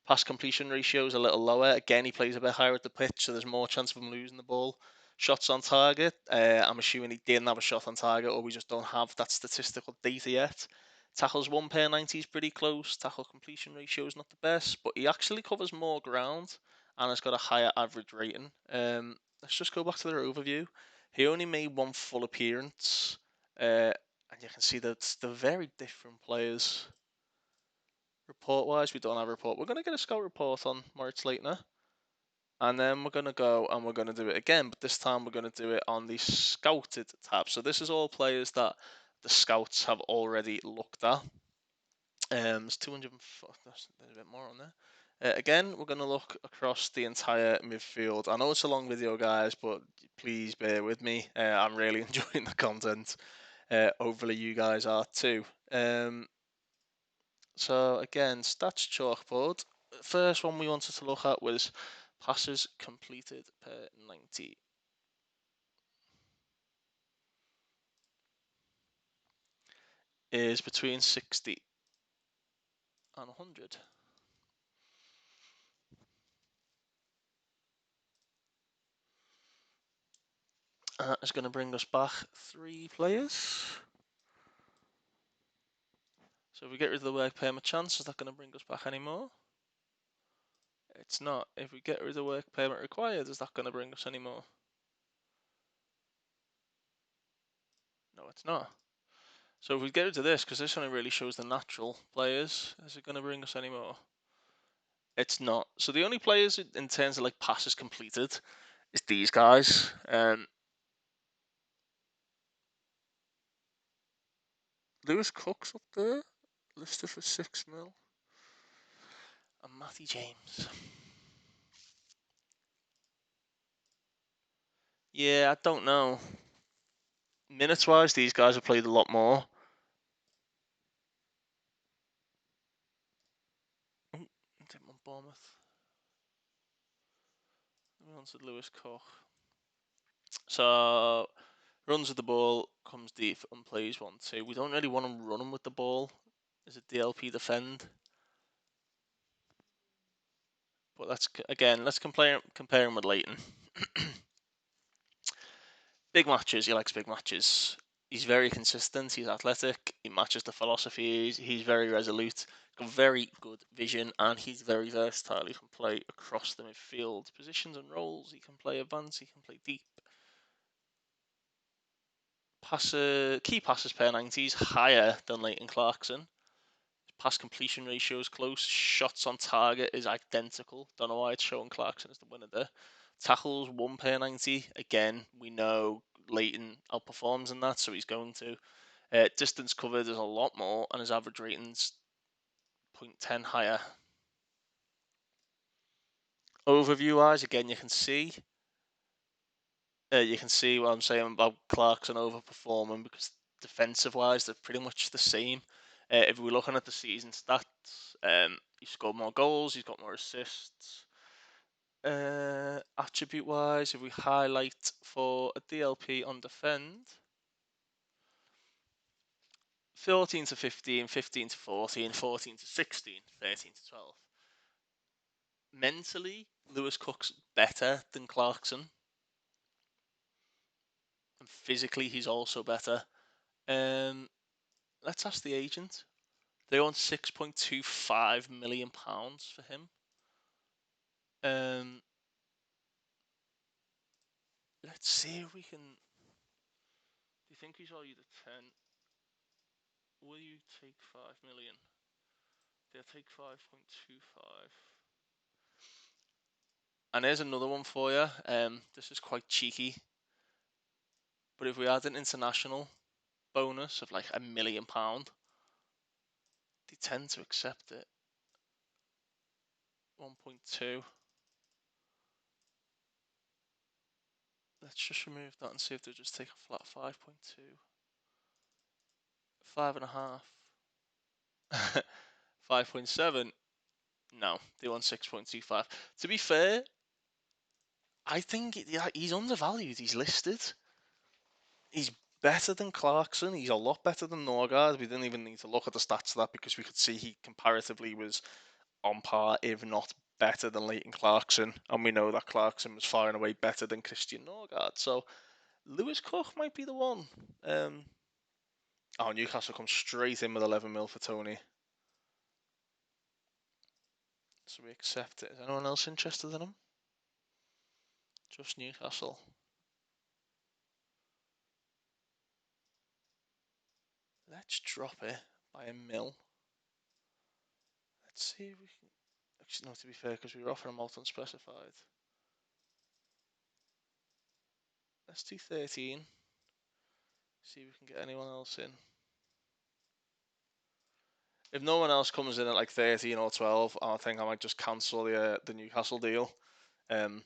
Pass completion ratio is a little lower. Again, he plays a bit higher at the pitch, so there's more chance of him losing the ball. Shots on target, I'm assuming he didn't have a shot on target, or we just don't have that statistical data yet. Tackles 1 per 90 is pretty close. Tackle completion ratio is not the best, but he actually covers more ground and has got a higher average rating. Let's just go back to their overview. He only made one full appearance, and you can see that they're very different players. Report-wise, we don't have a report. We're going to get a scout report on Moritz Leitner, and then we're going to go and we're going to do it again, but this time we're going to do it on the scouted tab. So this is all players that the scouts have already looked at. There's 200. There's a bit more on there. Again, we're going to look across the entire midfield. I know it's a long video, guys, but please bear with me. I'm really enjoying the content. Hopefully, you guys are too. So again, stats chalkboard. First one we wanted to look at was passes completed per 90. Is between 60 and 100. That is going to bring us back 3 players. So if we get rid of the work permit chance, is that going to bring us back any more? It's not. If we get rid of the work permit required, is that going to bring us any more? No, it's not. So if we get rid of this, because this only really shows the natural players, is it going to bring us any more? It's not. So the only players in terms of like passes completed is these guys. Lewis Cook's up there, listed for 6 mil, and Matty James. Yeah, I don't know. Minutes wise, these guys have played a lot more. Bournemouth. We wanted Lewis Cook. So runs with the ball, comes deep and plays 1-2. We don't really want him running with the ball. Is it DLP defend? But let's compare him with Leighton. Big matches, he likes big matches. He's very consistent, he's athletic, he matches the philosophy, he's very resolute, got very good vision, and he's very versatile. He can play across the midfield positions and roles, he can play advance, he can play deep. Key passes per 90 is higher than Leighton Clarkson. Pass completion ratio is close. Shots on target is identical. Don't know why it's showing Clarkson as the winner there. Tackles 1 per 90. Again, we know Leighton outperforms in that, so he's going to. Distance covered is a lot more, and his average rating's 0.10 higher. Overview wise, again, you can see what I'm saying about Clarkson overperforming because defensive wise, they're pretty much the same. If we're looking at the season stats, he's scored more goals, he's got more assists. Attribute wise, if we highlight for a DLP on defend, 14 to 15, 15 to 14, 14 to 16, 13 to 12. Mentally, Lewis Cook's better than Clarkson. And physically, he's also better. Let's ask the agent. They want £6.25 million for him. Let's see if we can. Do you think he's valued at 10? Will you take 5 million? They'll take 5.25. And there's another one for you. This is quite cheeky, but if we had an international bonus of like £1 million, they tend to accept it. 1.2. Let's just remove that and see if they'll just take a flat 5.2. 5.5. 5.7. No, they want 6.25. To be fair, I think he's undervalued. He's listed. He's better than Clarkson. He's a lot better than Norgard. We didn't even need to look at the stats of that because we could see he comparatively was on par, if not better than Leighton Clarkson. And we know that Clarkson was far and away better than Christian Norgard. So Lewis Cook might be the one. Newcastle comes straight in with 11 mil for Tony. So we accept it. Is anyone else interested in him? Just Newcastle. Let's drop it by a mil. Let's see if we can. Actually, no, to be fair, because we were offering him out unspecified. Let's do 13. See if we can get anyone else in. If no one else comes in at like 13 or 12, I think I might just cancel the Newcastle deal, and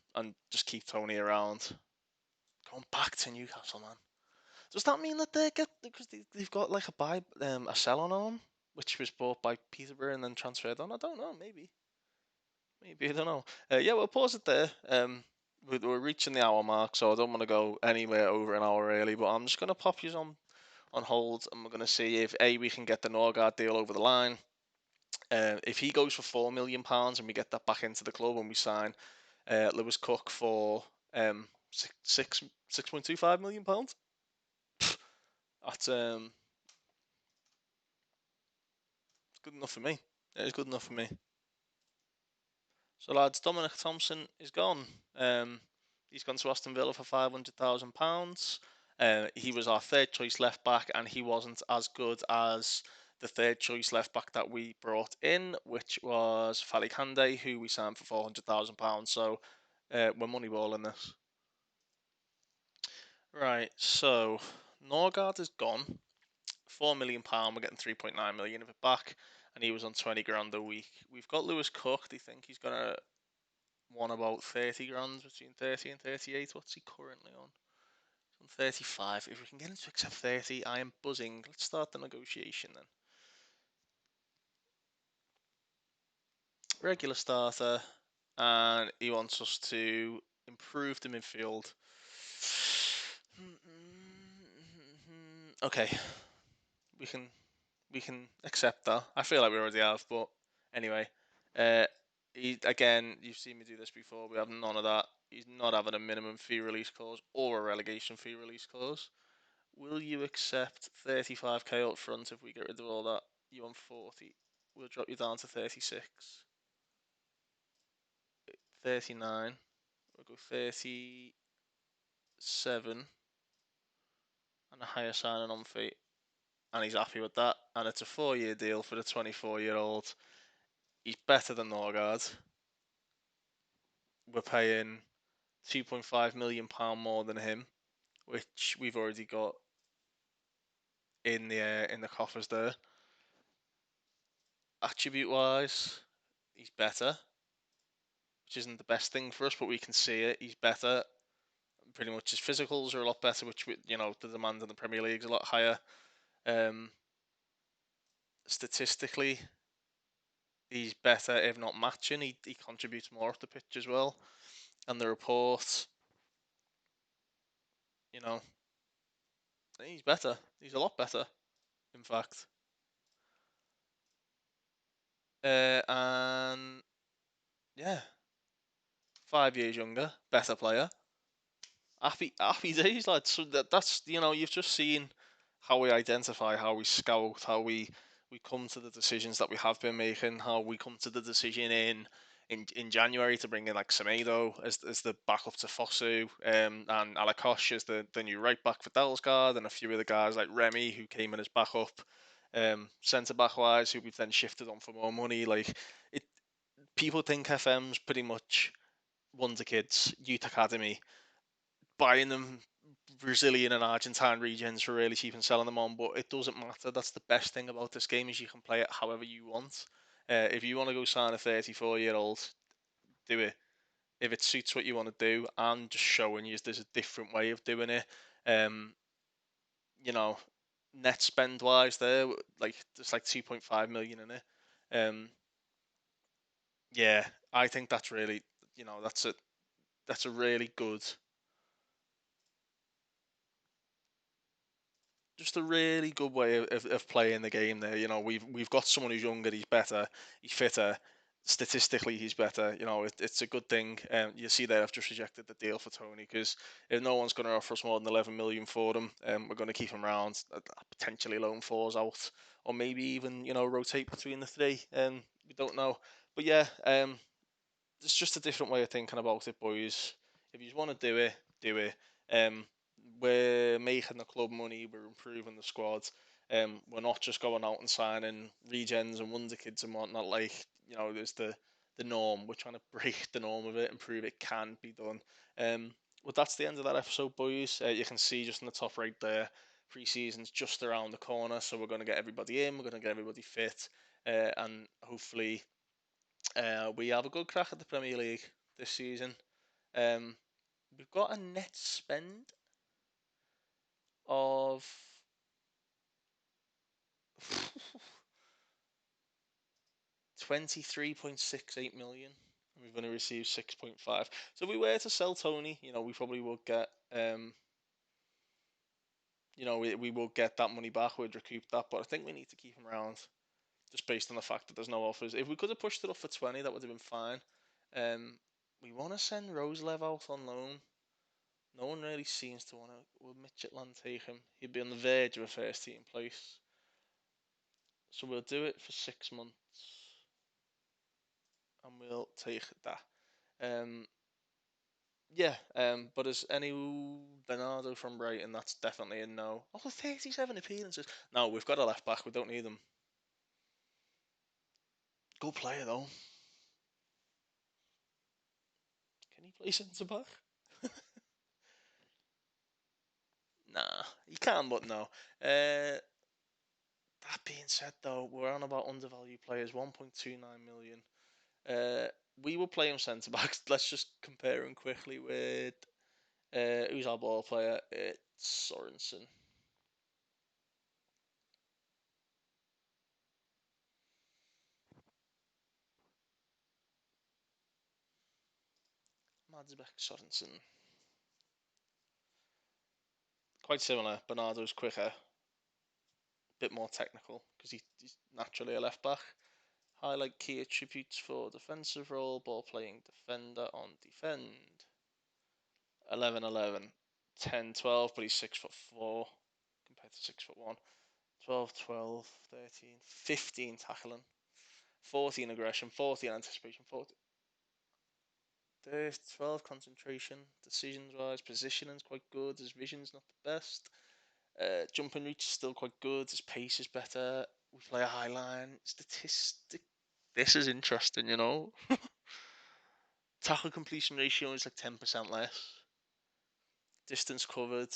just keep Tony around. Going back to Newcastle, man. Does that mean that they get, because they've got like a sell on them, which was bought by Peterborough and then transferred on? I don't know. Maybe I don't know. Yeah, we'll pause it there. We're reaching the hour mark, so I don't want to go anywhere over an hour really. But I'm just going to pop you on hold, and we're going to see if we can get the Norgard deal over the line. If he goes for £4 million and we get that back into the club and we sign Lewis Cook for £6.25 million, that's good enough for me. It is good enough for me. So lads, Dominic Thompson is gone. He's gone to Aston Villa for £500,000. He was our third choice left back, and he wasn't as good as the third choice left back that we brought in, which was Falikande, who we signed for £400,000. So we're moneyballing this. Right, so Norgard is gone. £4 million, we're getting 3.9 million of it back, and he was on 20 grand a week. We've got Lewis Cook. They think he's gonna want about 30 grand, between 30 and 38. What's he currently on? He's on 35. If we can get him to accept 30, I am buzzing. Let's start the negotiation then. Regular starter, and he wants us to improve the midfield. Okay, we can accept that. I feel like we already have, but anyway. Again, you've seen me do this before. We have none of that. He's not having a minimum fee release clause or a relegation fee release clause. Will you accept 35k up front if we get rid of all that? You on 40. We'll drop you down to 36. 39. We'll go 37 and a higher signing on fee. And he's happy with that. And it's a 4-year deal for the 24-year-old. He's better than Norgard. We're paying £2.5 million more than him, which we've already got in the coffers there. Attribute wise, he's better, which isn't the best thing for us, but we can see it. He's better. Pretty much his physicals are a lot better, which the demand in the Premier League is a lot higher. Statistically, he's better, if not matching. He contributes more off the pitch as well. And the report, he's better. He's a lot better, in fact. And yeah, 5 years younger, better player. Happy days, lads. So that's you've just seen how we identify, how we scout, how we come to the decisions that we have been making, how we come to the decision in January to bring in like Semedo as the backup to Fosu, and Alakosh as the new right back for Dalsgaard, and a few other guys like Remy who came in as backup. Centre back wise, who we've then shifted on for more money. Like it, people think FM's pretty much Wonderkids, Youth Academy, buying them Brazilian and Argentine regions for really cheap and selling them on, but it doesn't matter. That's the best thing about this game is you can play it however you want. If you want to go sign a 34-year-old, do it. If it suits what you want to do, I'm just showing you there's a different way of doing it. Um, you know, net spend wise, there like there's like 2.5 million in it. Um, yeah, I think that's really, that's a really good, just a really good way of playing the game there. We've got someone who's younger, he's better, he's fitter. Statistically, he's better. It's a good thing. You see there, I've just rejected the deal for Tony because if no one's going to offer us more than 11 million for him, we're going to keep him around. Potentially loan fours out, or maybe even rotate between the three. We don't know, but yeah, it's just a different way of thinking about it, boys. If you want to do it, do it. Um, we're making the club money. We're improving the squad. We're not just going out and signing regens and Wonderkids and whatnot. Like there's the norm. We're trying to break the norm of it and prove it can be done. Well, that's the end of that episode, boys. You can see just in the top right there, pre-season's just around the corner. So we're going to get everybody in. We're going to get everybody fit, and hopefully we have a good crack at the Premier League this season. Um, we've got a net spend of 23.68 million. And we're going to receive 6.5. So if we were to sell Tony, we probably would get, we will get that money back. We'd recoup that. But I think we need to keep him around just based on the fact that there's no offers. If we could have pushed it up for 20, that would have been fine. We want to send Roselev out on loan. No one really seems to want to. Will Midtjylland take him? He'd be on the verge of a first team place. So we'll do it for 6 months. And we'll take that. Um, yeah, but as any Bernardo from Brighton, that's definitely a no. Oh, 37 appearances. No, we've got a left back. We don't need him. Good player, though. Can he play centre back? Nah, he can, but no. That being said, though, we're on about undervalued players, 1.29 million. We will play him centre back. Let's just compare him quickly with who's our ball player? It's Sorensen. Madsbek Sorensen. Quite similar. Bernardo's quicker, a bit more technical because he's naturally a left back. Highlight key attributes for defensive role, ball playing defender on defend. 11-11. 10-12, but he's 6'4" compared to 6'1". 12, 12, 13, 15 tackling, 14 aggression, 14 anticipation, 14. There's 12 concentration, decisions wise, positioning's quite good, his vision's not the best. Jumping reach is still quite good, his pace is better, we play a high line, statistic. This is interesting. Tackle completion ratio is like 10% less. Distance covered,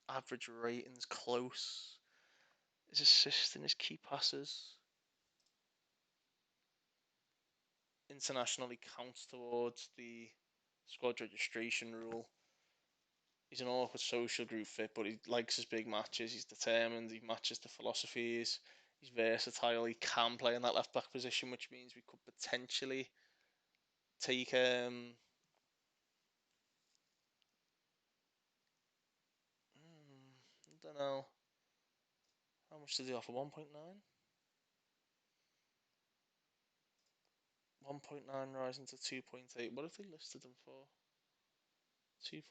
average rating's close. His assist and his key passes internationally counts towards the squad registration rule. He's an awkward social group fit, but he likes his big matches. He's determined. He matches the philosophies. He's versatile. He can play in that left back position, which means we could potentially take. I don't know how much did he offer. 1.9. 1.9 rising to 2.8. What have they listed him for? 2.8.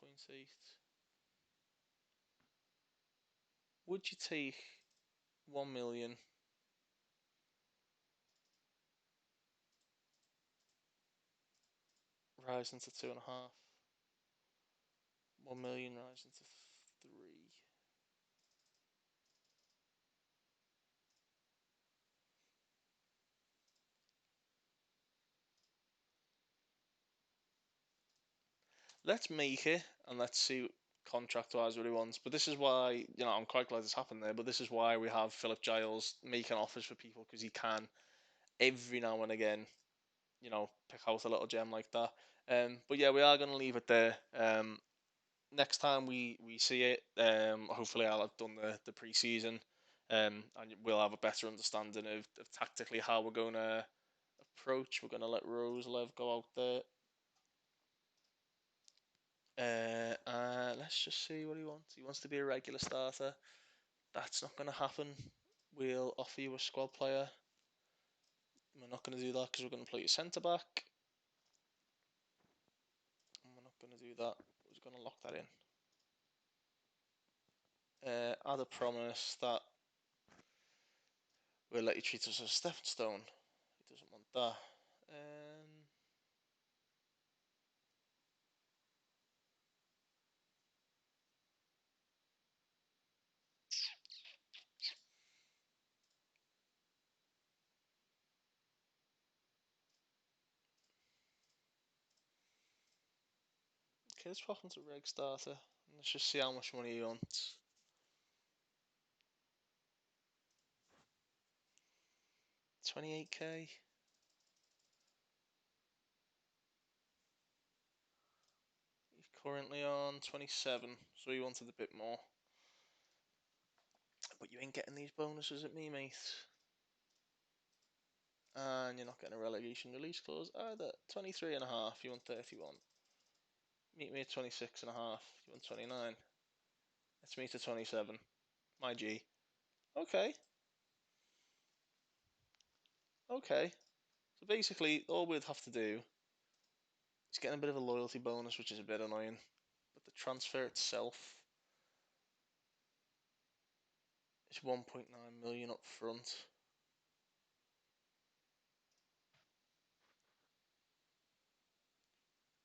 Would you take 1 million rising to 2.5? 1 million rising to 3. let's make it and let's see contract wise what he wants. But this is why, I'm quite glad this happened there. But this is why we have Philip Giles making offers for people, because he can every now and again, pick out a little gem like that. But yeah, we are going to leave it there. Next time we see it, hopefully I'll have done the pre-season, and we'll have a better understanding of tactically how we're going to approach. We're going to let Roselev go out there. Let's just see what he wants. He wants to be a regular starter. That's not going to happen. We'll offer you a squad player. We're not going to do that because we're going to play you centre back. And we're not going to do that. We're just going to lock that in. Add a promise that we'll let you treat us as a stepping stone. He doesn't want that. Okay, let's pop into reg starter. Let's just see how much money he wants. 28k. He's currently on 27, so he wanted a bit more. But you ain't getting these bonuses at me, mate. And you're not getting a relegation release clause either. 23 and a half, you want 31. Meet me at 26 and a half, you want 29. Let's meet at 27. My G. Okay. Okay. So basically, all we'd have to do is get a bit of a loyalty bonus, which is a bit annoying. But the transfer itself is 1.9 million up front.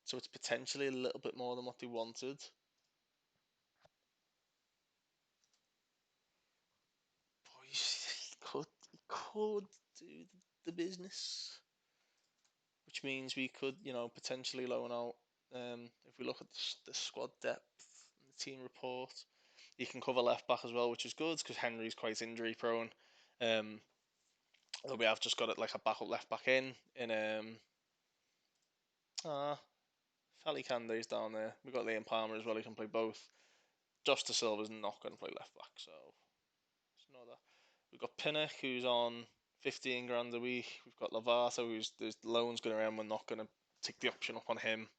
So it's potentially a little bit more than what they wanted. But he could do the business, which means we could, potentially loan out. If we look at the squad depth and the team report, he can cover left back as well, which is good because Henry's quite injury prone. We have just got it like a backup left back in Fally Cande's down there. We've got Liam Palmer as well, he can play both. Josh De Silva's not going to play left back, so it's not that. We've got Pinnock, who's on 15 grand a week. We've got Lovato, who's there's loans going around. We're not going to take the option up on him.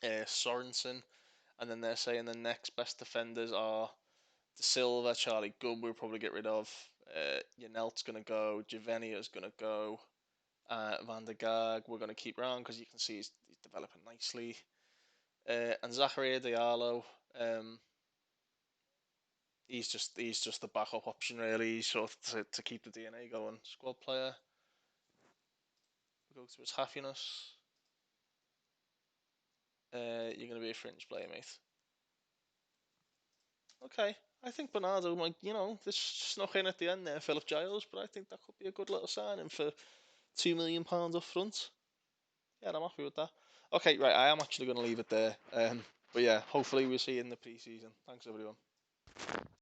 Sorensen, and then they're saying the next best defenders are De Silva, Charlie Good. We'll probably get rid of. Yanelt's going to go. Javenia's going to go. Van der Gaag, we're going to keep around because you can see he's developing nicely. And Zachary Diallo, he's just the backup option really. He's sort of to keep the DNA going. Squad player. We go to his happiness. You're going to be a fringe player, mate. Okay, I think Bernardo, this snuck in at the end there, Philip Giles, but I think that could be a good little signing for £2 million up front. Yeah, I'm happy with that. Okay, right, I am actually going to leave it there. But yeah, hopefully we'll see you in the pre-season. Thanks, everyone.